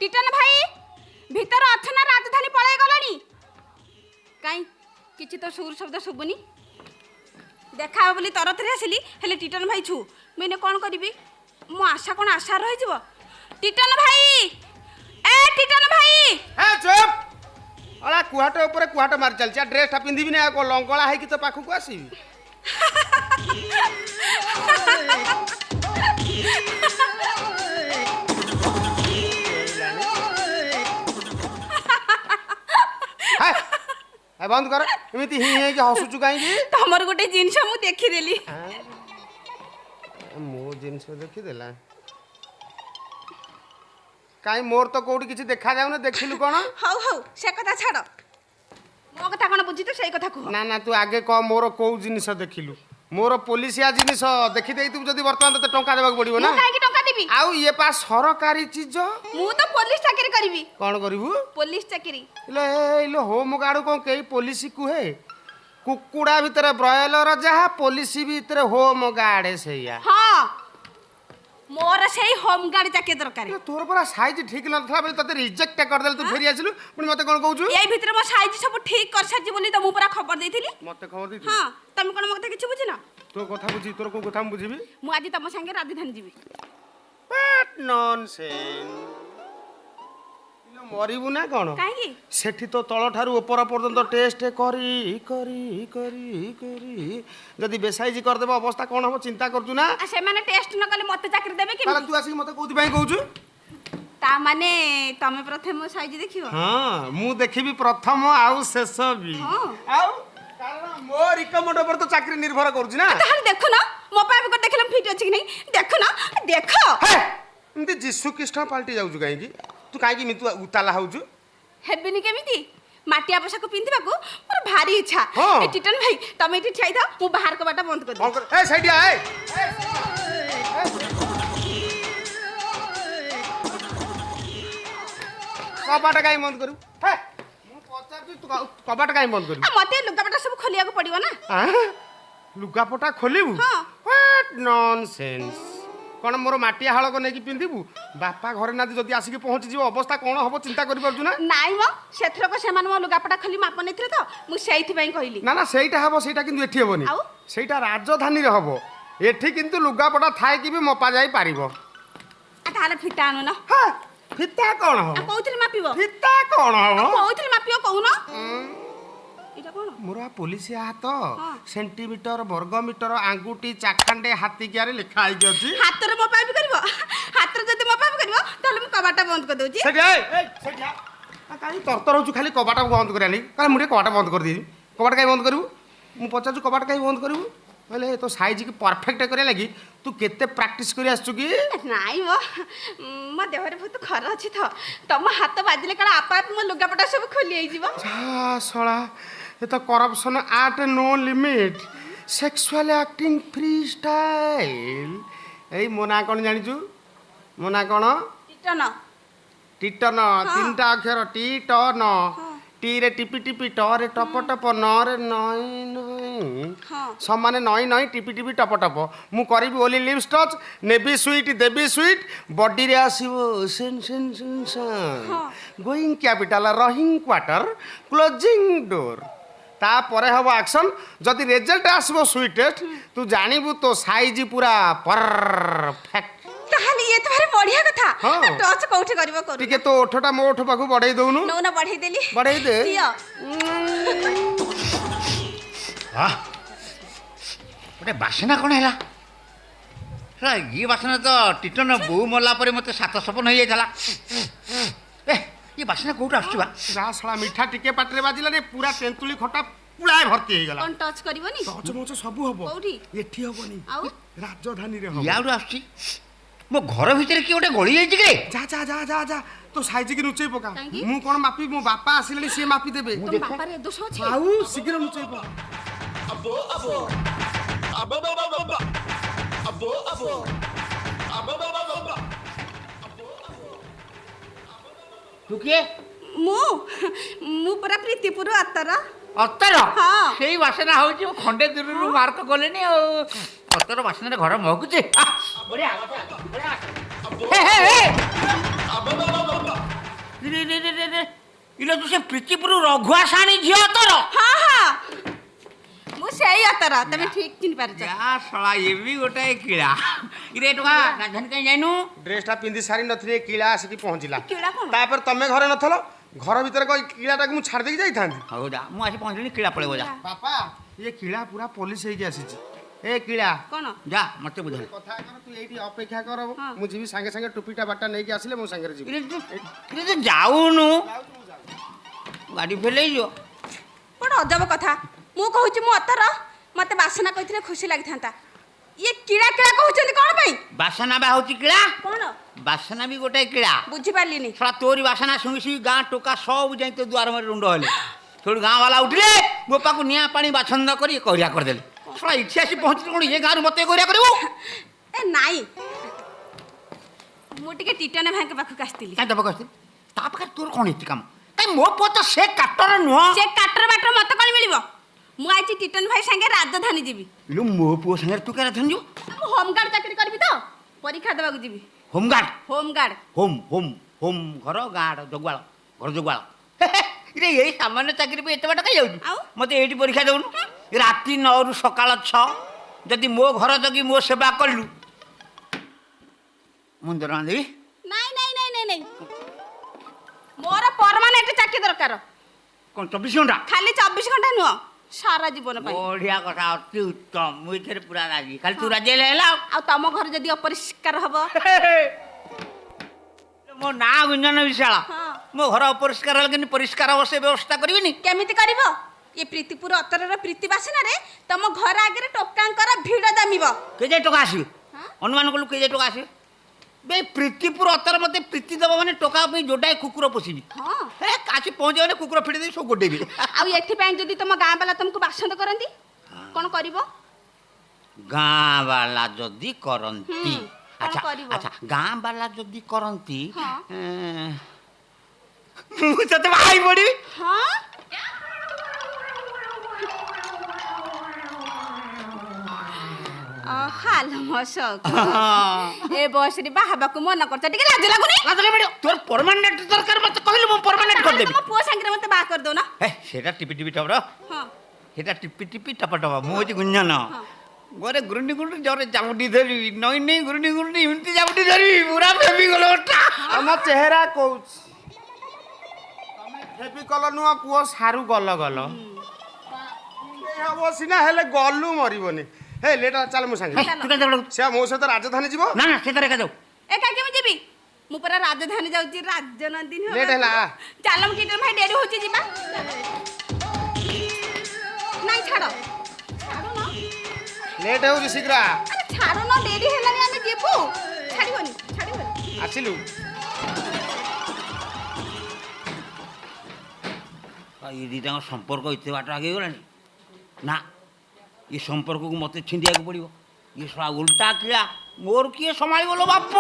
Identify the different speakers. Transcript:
Speaker 1: Teton भाई भीतर अच्छा ना राजधानी पळाई गलानी काई किछि तो सुर शब्द सुबुनी देखा बोली तरतरे आसिली हेले टिटन भाई छु मैंने कौन करी मो आशा कौन आशा रही जीव टिटन भाई ए टिटन भाई
Speaker 2: ए चुप अला कुहाट ऊपर कुहाट मार चलछि ड्रेस टा पिंदिबि ना को लंगळा है कि तो पाखु को आसीबि हाय बंद कर एमिति हि हि के हसुचु काई की
Speaker 1: तमर गोटे जिंस मु देखि देली
Speaker 2: मो जिंस देखि देला काई मोर तो कोठी किछि देखा जाउ ना देखिलु कोन
Speaker 1: हौ हौ से कथा छाड़ मो कथा कोन बुझी तो सही कथा कह
Speaker 2: ना ना तू आगे कह मोर को जिनिस देखिलु मोर पुलिसिया जिनिस देखि देई तू जदी वर्तमान ते टंका देबाक पड़िबो ना
Speaker 1: काई की टंका देबी
Speaker 2: आउ ये पा सरकारी चीज
Speaker 1: मु तो पुलिस चाकरी करबी
Speaker 2: कोन करबू
Speaker 1: पुलिस चाकरी
Speaker 2: ले होम गार्ड को कई पुलिस कुहे कुकुड़ा भीतर ब्रॉयलर जहा पुलिस भीतर होम गार्ड सैया
Speaker 1: हां मोर सेही होम गार्ड चाकरी दरकार
Speaker 2: तोर पूरा साइज ठीक नथला बेले तते रिजेक्ट कर देल तू फेरी आसिलु पुनी मते कोन कहूछु
Speaker 1: एई भीतर मो साइज सब ठीक कर साजी बोली त मु पूरा खबर देइथिली
Speaker 2: मते खबर देइथि
Speaker 1: हां तमे कोन मते किछ बुझिना
Speaker 2: तो कथा बुझी तोर को कथा हम बुझिबी
Speaker 1: मु आज तम संगे राजधानी जीवी
Speaker 2: बट नॉनसेंस मरिबु ना कोन
Speaker 1: काहे की
Speaker 2: सेठी तो तळ ठारू ऊपर पर्यंत टेस्ट करी करी करी करी जदी बेसाइज कर देबो अवस्था कोन हो चिंता करजु ना
Speaker 1: आ से माने टेस्ट न कले मते चाकरी देबे कि
Speaker 2: ताला तू आसी मते कोथि भाई कहूछु
Speaker 1: ता माने तमे प्रथम साइज देखियो
Speaker 2: हां मु देखिबी प्रथम आउ शेष भी आउ कारण मो रिकमेंड पर तो चाकरी निर्भर करजु ना
Speaker 1: ताहले देखो ना मो पाए को देखलम फिट अछि कि नहीं देखो ना देखो
Speaker 2: एमती जीसु कृष्ण पाल्टी जाउजु काई की तू काई की मितु उताला होउजु
Speaker 1: हेबेनी केमिति माटिया पोशाक पिंधिबा को मोर भारी इच्छा
Speaker 2: हाँ।
Speaker 1: ए टिटन भाई तमे इठी छाई था मु बाहर को बाटा बंद कर दे
Speaker 2: ए साइडिया ए कबाट काई बंद करू हे मु पचार तू कबाट काई बंद करू
Speaker 1: आ मते लुगापटा सब खोलिया को पड़ियो ना
Speaker 2: लुगापटा खोलिबू
Speaker 1: हाँ।
Speaker 2: व्हाट नॉनसेंस कोन मोर माटिया हाल को नेकी पिंधिबू बापा घरे ना जदी आसी के पहुंची जीव अवस्था कोन हबो चिंता करि परजु ना
Speaker 1: नाइ मो सेथरो को सेमान मो लुगापटा खोली माप नेथिरे तो मु सेइथि पई कहली
Speaker 2: ना ना सेइटा हबो सेइटा किंतु एठी हबोनी
Speaker 1: आउ?
Speaker 2: सेइटा राजधानी रे हबो एठी किंतु लुगापटा थाए कि भी मपा जाई पारिबो
Speaker 1: आ ताले फिटा आनु ना
Speaker 2: हां फिता कोन
Speaker 1: आ
Speaker 2: हबो
Speaker 1: कोउथिरे मापिबो
Speaker 2: फिता कोन हबो
Speaker 1: कोउथिरे मापियो कहूनो इटा कोन
Speaker 2: मोरा पुलिसिया हाथ
Speaker 1: हाँ।
Speaker 2: सेंटीमीटर वर्गमीटर आंगुठी चाखंडे हाथी कियारे लिखा आइ गछि
Speaker 1: हातरे मो पाइबी करबो हातरे जदी मो पाइबी करबो ताले मु कबाटा बंद कर दउची
Speaker 2: सेठी ए सेठी आ काई तरतर होछु खाली कबाटा बंद करानी काई मुरे कबाटा बंद कर दी कबाटा काई बंद करू मु पचाजु कबाटा काई बंद करू पहले तो साइज की परफेक्ट करे लगी तू केते प्रैक्टिस करी आछू की
Speaker 1: नाइ मो मो देहरे बहुत खर अछि त तम हाथ बाजिले कला आपा मो लुगापटा सब खोली आइ जीवो
Speaker 2: जा सळा ये तो corruption at no limit sexual acting free style एई मोना कोन जानिजु मोना कोन
Speaker 1: टिटन
Speaker 2: टिटन तीनटा अक्षर टिटन टी रे टिपी टिपी ट रे टप टप न रे नई नई
Speaker 1: हां
Speaker 2: समान नई नई टिपी टिपी टप टप मु करबी ओली लिप्स टच नेबी स्वीट देबी स्वीट बॉडी रे आसीबो सेन सेन सेन गोइंग कैपिटल रहिंग क्वार्टर क्लोजिंग डोर ता परे हबो एक्शन जदी रिजल्ट आसीबो स्वीटेस्ट तू जानिबू तो साइज पूरा परफेक्ट
Speaker 1: ताहले ये तो भारी बढ़िया कथा
Speaker 2: हाँ।
Speaker 1: टच कोठी करबो करू
Speaker 2: टिके तो ओठटा मो ओठ पाखु बढ़ाई दउनु
Speaker 1: नो ना बढ़ाई देली
Speaker 2: बढ़ाई दे
Speaker 1: दियो
Speaker 3: हाँ गोटे बासना कौन है ये बासना तो टिटन बो मरला पर मत सात सपन हो जाता ए ये बासना कौट आसुवा
Speaker 2: रासला मीठा टिके पाटरे बाजिला रे पूरा तेंतुली खटा पुलाए भर्ती हे गला
Speaker 1: कोन टच करबोनी
Speaker 2: टच मोच सबु हबो
Speaker 1: कोठी
Speaker 2: एठी हबोनी
Speaker 1: आउ
Speaker 2: राजधानी रे हबो
Speaker 3: याडू आसुची मो घर भीतर कि गोटे गली जाइछि के
Speaker 2: जा जा जा जा जा तो साइज की नुचई पका
Speaker 1: काहेकि?
Speaker 2: मु कोन मापी मो बापा आसिलेनी से मापी देबे
Speaker 1: तुम बापा रे दोष अछि
Speaker 2: आउ शीघ्र नुचई पका
Speaker 4: अबो अबो अबो अबो अबो अबो अबो अबो
Speaker 3: तू के
Speaker 1: मु मु परा प्रीतिपुर अतर
Speaker 3: ଅତର
Speaker 1: ହଁ।
Speaker 3: ସେଇ ବାସନା ହଉଛି ମୁଁ ଖଣ୍ଡେ ଦୂରରୁ ମାର୍କ କଲେନି ଆଉ ଅତର ବାସନାରେ ଘର ମହକୁଛି ବଢିଆ ବଢିଆ ଇଲୋ ତୁ ସେ ପ୍ରୀତିପୁର ରଘୁଆ ସାଣୀ ଝିଅ ଅତର
Speaker 1: ହଁ ହଁ ମୁଁ ସେଇ ଅତର ତମେ ଠିକ ଚିହ୍ନି ପାରୁଛ
Speaker 3: ଯା ଶଳା ଏ ବି ଗୋଟାଏ କିଳା ଇରେ ଟଙ୍କା ରାଜଧାନୀ କାହିଁ ଯାଇନୁ
Speaker 2: ଡ୍ରେସଟା ପିନ୍ଧି ସାରି ନଥିଲି କିଳା ଆସିକି ପହଞ୍ଚିଲା
Speaker 1: କିଳା କଣ?
Speaker 2: ତାପରେ ତମେ ଘରେ ନଥିଲ ଘର ଭିତରେ କହି କିଳାଟାକୁ ମୁଁ ଛାଡ଼ି ଦେଇକି ଯାଇଥାନ୍ତି
Speaker 3: ହଉ ଯା ମୁଁ ଆସି ପହଞ୍ଚିଲି କିଳା ପଳେଇବ ଯା
Speaker 2: ବାପା ଇଏ କିଳା ପୁରା ପୋଲିସ ହେଇକି ଆସିଛି ଏ କିଳା
Speaker 1: କଣ
Speaker 3: ଯା ମତେ ବୁଝା
Speaker 2: କଥା କର ତୁ ଏଇଠି ଅପେକ୍ଷା କର
Speaker 1: ହଁ।
Speaker 2: ମୁଁ ଯିବି ସାଙ୍ଗେ ସାଙ୍ଗେ ଟୁପିଟା ବାଟା ନେଇକି ଆସିଲେ ମୋ ସାଙ୍ଗରେ ଯିବି
Speaker 3: ଇରେ ତୁ ଯାଉନୁ ଗାଡ଼ି ଫେଲ୍ ହେଇଯିବ
Speaker 1: ବଡ଼ ଅଜବ କଥା ମୁଁ କହୁଛି ମୁଁ ଅତର ମତେ ବାସନା କହିଥିଲେ ଖୁସି ଲାଗିଥାନ୍ତା ଇଏ କିଳା କିଳା କହୁଛନ୍ତି କଣ ପାଇଁ
Speaker 3: ବାସନା ବା ହଉଛି କିଳା
Speaker 1: କଣ
Speaker 3: ବାସନା ବି ଗୋଟାଏ କିଳା
Speaker 1: ବୁଝିପାରିଲିନି
Speaker 3: ଶଳା ତୋରି ବାସନା ଶୁଙ୍ଗି ଶୁଙ୍ଗି ଗାଁ ଟୋକା ସବୁ ଯାଇ ତୋ ଦୁଆର ମୁହଁରେ ରୁଣ୍ଡ ହେଲେ ସେଠୁ ଗାଁ ବାଲା ଉଠିଲେ ମୋ ପାଖକୁ ନିଆଁ ପାଣି ବାଛନ୍ଦ କରି କହିଆ କରିଦେଲେ ଶଳା ଇଠି ଆସି ପହଞ୍ଚିଲେ କଣ ଏ ଗାଁରୁ ମତେ କହିଆ କରିବୁ
Speaker 1: ଏ ନାଇଁ ମୁଁ ଟିକେ ଟିଟନ ଭାଇଙ୍କ ପାଖକୁ ଆସିଥିଲି
Speaker 3: କାଇଁ ଦବାକୁ ଆସିଥିଲି ତା ପାଖରେ ତୋର କଣ ହେଇଛି କାମ କାଇଁ ମୋ ପୁଅ ତ ସେ କାଟର ନୁହଁ
Speaker 1: ସେ କାଟର ବାଟର ମତେ କଣ ମିଳିବ ମୁଁ ଆଜି ଟିଟନ ଭାଇ ସାଙ୍ଗେ ରାଜଧାନୀ ଯିବି
Speaker 3: ଇଲୋ ମୋ ପୁଅ ସାଙ୍ଗରେ ତୁ କେରା ଧନ୍ୟୁ
Speaker 1: ମୁଁ ହୋମଗାର୍ଡ ଚାକିରି କରିବି ତ ପରୀକ୍ଷା ଦେବାକୁ ଯିବି
Speaker 3: ହୋମଗାର୍ଡ
Speaker 1: ହୋମଗାର୍ଡ
Speaker 3: ହୋମ ହୋମ ହୋମ ଘର ଗାଁର ଜଗୁଆଳ ଘର ଜଗୁଆଳ ଇରେ ଏଇ ସାମାନ୍ୟ ଚାକିରି ପାଇଁ ଏତେ ବାଟ କାଇଁ ଯାଉଛୁ
Speaker 1: ଆଉ?
Speaker 3: ମତେ ଏଇଠି ପରୀକ୍ଷା ଦେଉନୁ ରାତି 9ରୁ ସକାଳ 6 ଯଦି ମୋ ଘର ଜଗି ମୋ ସେବା କଲୁ ମୁଁ ଦରମା ଦେବି
Speaker 1: ନାଇଁ ନାଇଁ ନାଇଁ ନାଇଁ ନାଇଁ ମୋର ପରମାନେଣ୍ଟ ଚାକିରି ଦରକାର
Speaker 3: କ'ଣ 24 ଘଣ୍ଟା
Speaker 1: ଖାଲି 24 ଘଣ୍ଟା ନୁହଁ ସାରା ଜୀବନ ପାଇଁ
Speaker 3: ବଢିଆ କଥା ଅତି ଉତ୍ତମ ମୁଁ ଏଥିରେ ପୁରା ରାଜି ଖାଲି ତୁ ରାଜି ହେଲେ ହେଲା
Speaker 1: ଆଉ ତମ ଘର ଯଦି ଅପରିଷ୍କାର ହବ
Speaker 3: ମୋ ନାଁ ଗୁଞ୍ଜନ ବିଶାଳ
Speaker 1: ହଁ।
Speaker 3: ମୋ ଘର ଅପରିଷ୍କାର ହେଲେ କିନ୍ତୁ ପରିଷ୍କାର ହବ ସେ ବ୍ୟବସ୍ଥା କରିବିନି
Speaker 1: କେମିତି କରିବ ଏ ପ୍ରୀତିପୁର ଅତରର ପ୍ରୀତି ବାସନାରେ ତମ ଘର ଆଗରେ ଟୋକାଙ୍କର ଭିଡ଼ ଜମିବ
Speaker 3: କେଯାଏ ଟଙ୍କା ଆସିବେ
Speaker 1: ହଁ?
Speaker 3: ଅନୁମାନ କଲୁ କେଯାଏ ଟଙ୍କା ଆସିବେ ବେ ପ୍ରୀତିପୁର ଅତର ମତେ ପ୍ରୀତି ଦେବ ମାନେ ଟଙ୍କା ପାଇଁ ଯୋଟାଏ କୁକୁର ପୋଷିବି
Speaker 1: ହଁ
Speaker 3: ହେ ଆସି ପହଞ୍ଚିବ ମାନେ କୁକୁର ଫିଟି ଦେବି ସବୁ ଗୋଟେଇବି
Speaker 1: ଆଉ ଏଥିପାଇଁ ଯଦି ତମ ଗାଁ ବାଲା ତମକୁ ବାସନ୍ଦ କରନ୍ତି କଣ କରିବ
Speaker 3: ଗାଁ ବାଲା ଯଦି କରନ୍ତି
Speaker 1: ହୁଁ, କଣ
Speaker 3: ଆଚ୍ଛା
Speaker 1: କରିବ?
Speaker 3: ଆଚ୍ଛା ଗାଁ ବାଲା ଯଦି କରନ୍ତି
Speaker 1: ହଁ।
Speaker 3: ମୁଁ ତତେ ବାହାଇ ପଡ଼ିବି
Speaker 1: ହଁ ହାଲ ମୋ ସଉକ ଏ ବୟସରେ ବାହାବାକୁ ମନ କରୁଛ ଟିକେ ଲାଜ ଲାଗୁନି
Speaker 3: ତୋର ପରମାନେଣ୍ଟ ଦରକାର ମତେ କହିଲୁ ମୁଁ ପରମାନେଣ୍ଟ
Speaker 1: ତାହେଲେ
Speaker 3: କରିଦେବି
Speaker 1: ତମ ପୁଅ ସାଙ୍ଗରେ ମତେ ବାହା କରିଦଉନ
Speaker 3: ହେ ସେଟା ଟିପି ଟିପି ଟପର
Speaker 1: ହଁ
Speaker 3: ସେଟା ଟିପି ଟିପି ଟପ ଟପ ମୁଁ ହଉଛି ଗୁଞ୍ଜନ ଗୋରେ ଗୁରୁଣ୍ଡି ଗୁରୁଣ୍ଡି ଜୋରେ ଜାବୁଟି ଧରିବି ନଈ ନେଇ ଗୁରୁଣ୍ଡି ଗୁରୁଣ୍ଡି ଏମିତି ଜାବୁଟି ଧରିବି ପୁରା ଫେବି ଗଲ
Speaker 2: ଆମ ଚେହେରା କହୁଛି ତମେ ହେବି କଲ ନୁହଁ ପୁଅ ସାରୁ ଗଲ ଗଲ ହବ ସିନା ହେଲେ ଗଲୁ ମରିବନି ହେ ଲେଟ୍ ଚାଲ ମୋ ସାଙ୍ଗେ
Speaker 3: ତୁ କେତେ ବେଳକୁ
Speaker 2: ସେ ମୋ ସହିତ ରାଜଧାନୀ ଯିବ
Speaker 3: ନା ନା ସେ ତାର ଏକା ଯାଉ
Speaker 1: ଏକା କେମିତି ଯିବି ମୁଁ ପୁରା ରାଜଧାନୀ ଯାଉଛି ରାଜନନ୍ଦିନୀ
Speaker 2: ଲେଟ୍ ହେଲା
Speaker 1: ଚାଲ ମୁଁ ଟିଟନ ଭାଇ ଡେରି ହଉଛି ଯିବା ନାଇଁ ଛାଡ଼ ଛାଡ଼ୁନ
Speaker 2: ଲେଟ୍ ହେଉଛି ଶୀଘ୍ର
Speaker 1: ଆରେ ଛାଡ଼ୁନ ଡେରି ହେଲାଣି ଆମେ ଯିବୁ ଛାଡ଼ିବନି ଛାଡ଼ିବନି
Speaker 2: ଆସିଲୁ
Speaker 3: ଏ ଦୁଇଟାଙ୍କ ସମ୍ପର୍କ ଏତେ ବାଟ ଆଗେଇ ଗଲାଣି ନା ଏ ସମ୍ପର୍କକୁ ମୋତେ ଛିଣ୍ଡିବାକୁ ପଡ଼ିବ ଇଏ ଶଳା ଉଲ୍ଟା କିଳା ମୋର କିଏ ସମ୍ଭାଳିବ ଲୋ ବାପ